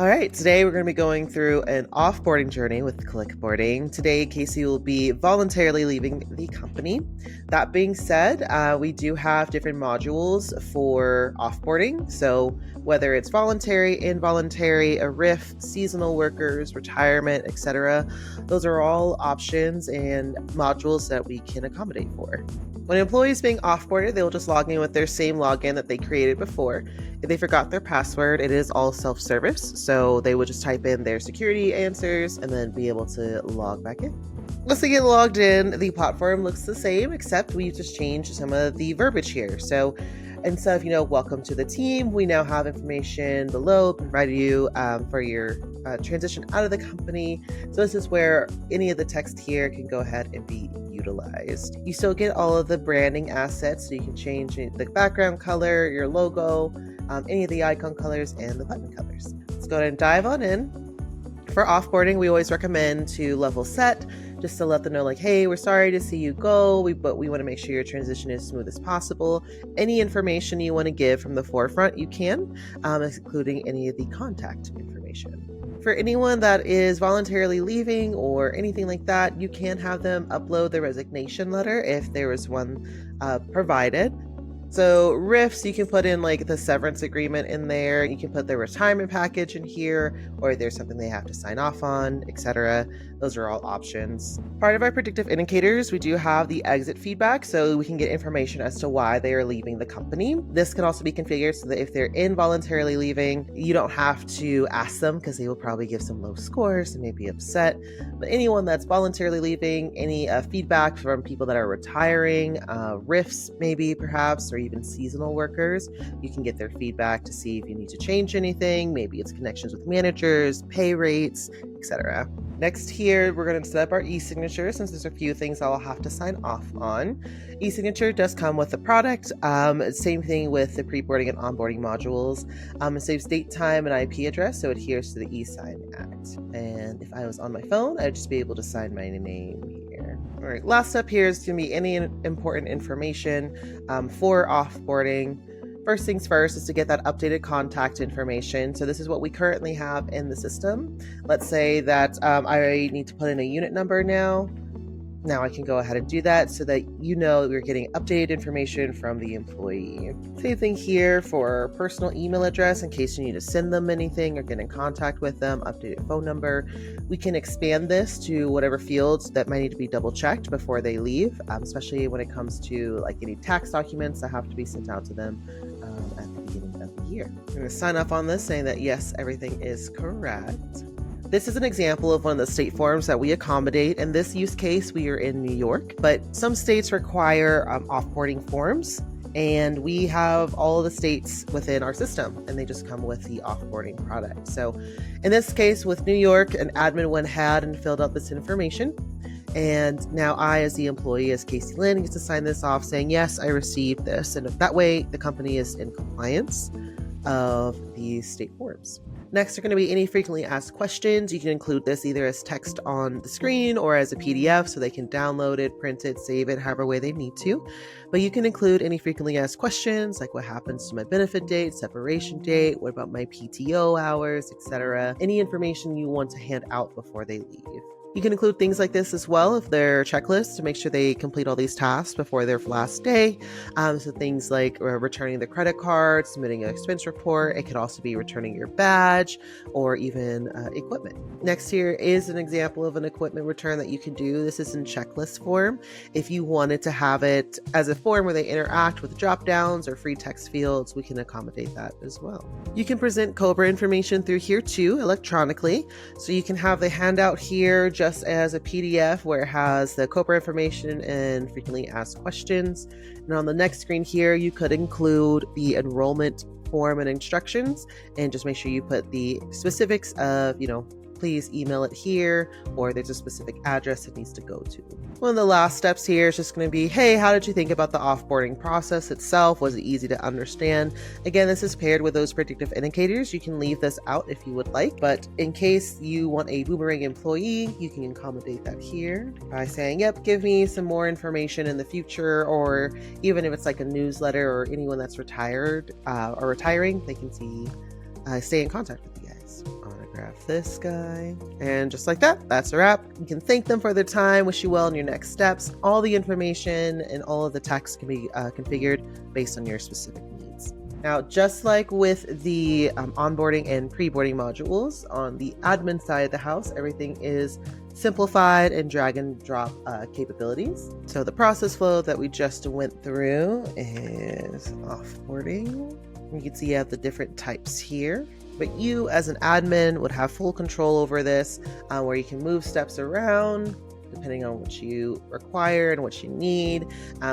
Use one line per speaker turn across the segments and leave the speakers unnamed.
All right, today we're going to be going through an offboarding journey with Clickboarding. Today, Casey will be voluntarily leaving the company. That being said, we do have different modules for offboarding. So whether it's voluntary, involuntary, a RIF, seasonal workers, retirement, etc., those are all options and modules that we can accommodate for. When an employee is being offboarded, they'll just log in with their same login that they created before. If they forgot their password, it is all self-service, so they would just type in their security answers and then be able to log back in. Once they get logged in, the platform looks the same, except we just changed some of the verbiage here. So instead of, welcome to the team, we now have information below provided you for your transition out of the company. So this is where any of the text here can go ahead and be utilized. You still get all of the branding assets, so you can change the background color, your logo, any of the icon colors, and the button colors. Let's go ahead and dive on in. For offboarding, we always recommend to level set, just to let them know, like, hey, we're sorry to see you go, but we want to make sure your transition is smooth as possible. Any information you want to give from the forefront, you can, including any of the contact information. For anyone that is voluntarily leaving or anything like that, you can have them upload their resignation letter if there is one provided. So RIFs, you can put in like the severance agreement in there. You can put their retirement package in here, or there's something they have to sign off on, etc. Those are all options. Part of our predictive indicators, we do have the exit feedback, so we can get information as to why they are leaving the company. This can also be configured so that if they're involuntarily leaving, you don't have to ask them because they will probably give some low scores and may be upset. But anyone that's voluntarily leaving, any feedback from people that are retiring, RIFs maybe perhaps, or even seasonal workers, you can get their feedback to see if you need to change anything. Maybe it's connections with managers, pay rates, etc. Next here, we're going to set up our eSignature, since there's a few things I'll have to sign off on. eSignature does come with the product. Same thing with the pre-boarding and onboarding modules. It saves date, time, and IP address, so it adheres to the eSign Act. And if I was on my phone, I'd just be able to sign my name here. All right, last step here is going to be any important information for offboarding. First things first is to get that updated contact information. So this is what we currently have in the system. Let's say that I need to put in a unit number now. Now I can go ahead and do that so that we're getting updated information from the employee. Same thing here for personal email address in case you need to send them anything or get in contact with them, updated phone number. We can expand this to whatever fields that might need to be double checked before they leave, especially when it comes to like any tax documents that have to be sent out to them at the beginning of the year. I'm going to sign up on this saying that yes, everything is correct. This is an example of one of the state forms that we accommodate. In this use case, we are in New York, but some states require offboarding forms, and we have all of the states within our system, and they just come with the offboarding product. So in this case, with New York, an admin went ahead and filled out this information. And now I, as the employee, as Casey Lynn, get to sign this off saying, yes, I received this. And that way, the company is in compliance of these state forms. Next are going to be any frequently asked questions. You can include this either as text on the screen or as a PDF so they can download it, print it, save it, however way they need to. But you can include any frequently asked questions like what happens to my benefit date, separation date, what about my PTO hours, etc. Any information you want to hand out before they leave. You can include things like this as well if they're checklists to make sure they complete all these tasks before their last day. So things like returning the credit card, submitting an expense report. It could also be returning your badge or even equipment. Next here is an example of an equipment return that you can do. This is in checklist form. If you wanted to have it as a form where they interact with drop downs or free text fields, we can accommodate that as well. You can present COBRA information through here too electronically. So you can have the handout here just as a PDF where it has the COBRA information and frequently asked questions. And on the next screen here, you could include the enrollment form and instructions and just make sure you put the specifics of, please email it here, or there's a specific address it needs to go to. One of the last steps here is just going to be, hey, how did you think about the offboarding process itself? Was it easy to understand? Again, this is paired with those predictive indicators. You can leave this out if you would like, but in case you want a boomerang employee, you can accommodate that here by saying, yep, give me some more information in the future, or even if it's like a newsletter or anyone that's retired or retiring, they can stay in contact with you guys. Just autograph this guy. And just like that, that's a wrap. You can thank them for their time, wish you well in your next steps. All the information and all of the text can be configured based on your specific needs. Now, just like with the onboarding and pre-boarding modules, on the admin side of the house, everything is simplified and drag and drop capabilities. So the process flow that we just went through is offboarding. You can see you have the different types here, but you as an admin would have full control over this, where you can move steps around depending on what you require and what you need.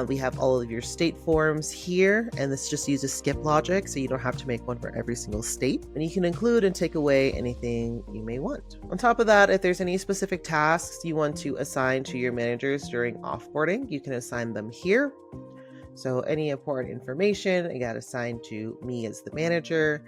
We have all of your state forms here, and this just uses skip logic, so you don't have to make one for every single state. And you can include and take away anything you may want. On top of that, if there's any specific tasks you want to assign to your managers during offboarding, you can assign them here. So any important information, I got assigned to me as the manager,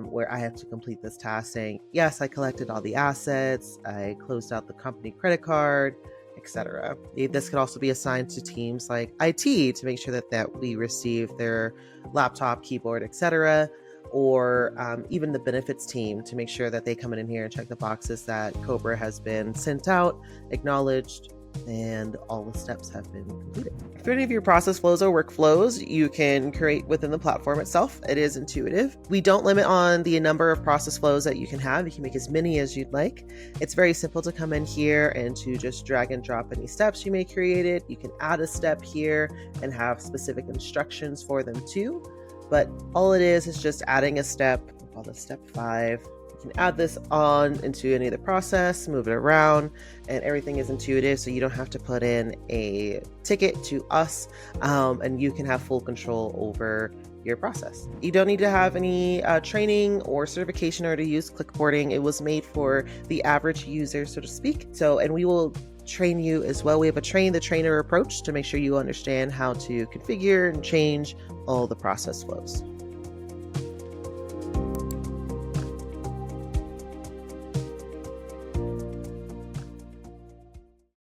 where I have to complete this task saying, yes, I collected all the assets, I closed out the company credit card, etc. This could also be assigned to teams like IT to make sure that we receive their laptop, keyboard, etc. Or even the benefits team to make sure that they come in here and check the boxes that COBRA has been sent out, acknowledged, and all the steps have been completed. For any of your process flows or workflows, you can create within the platform itself. It is intuitive. We don't limit on the number of process flows that you can have. You can make as many as you'd like. It's very simple to come in here and to just drag and drop any steps you may create it. You can add a step here and have specific instructions for them too. But all it is just adding a step. We'll call this step 5. You can add this on into any of the process, move it around, and everything is intuitive, so you don't have to put in a ticket to us, and you can have full control over your process. You don't need to have any training or certification or to use clipboarding. It was made for the average user, so to speak. And we will train you as well. We have a train the trainer approach to make sure you understand how to configure and change all the process flows.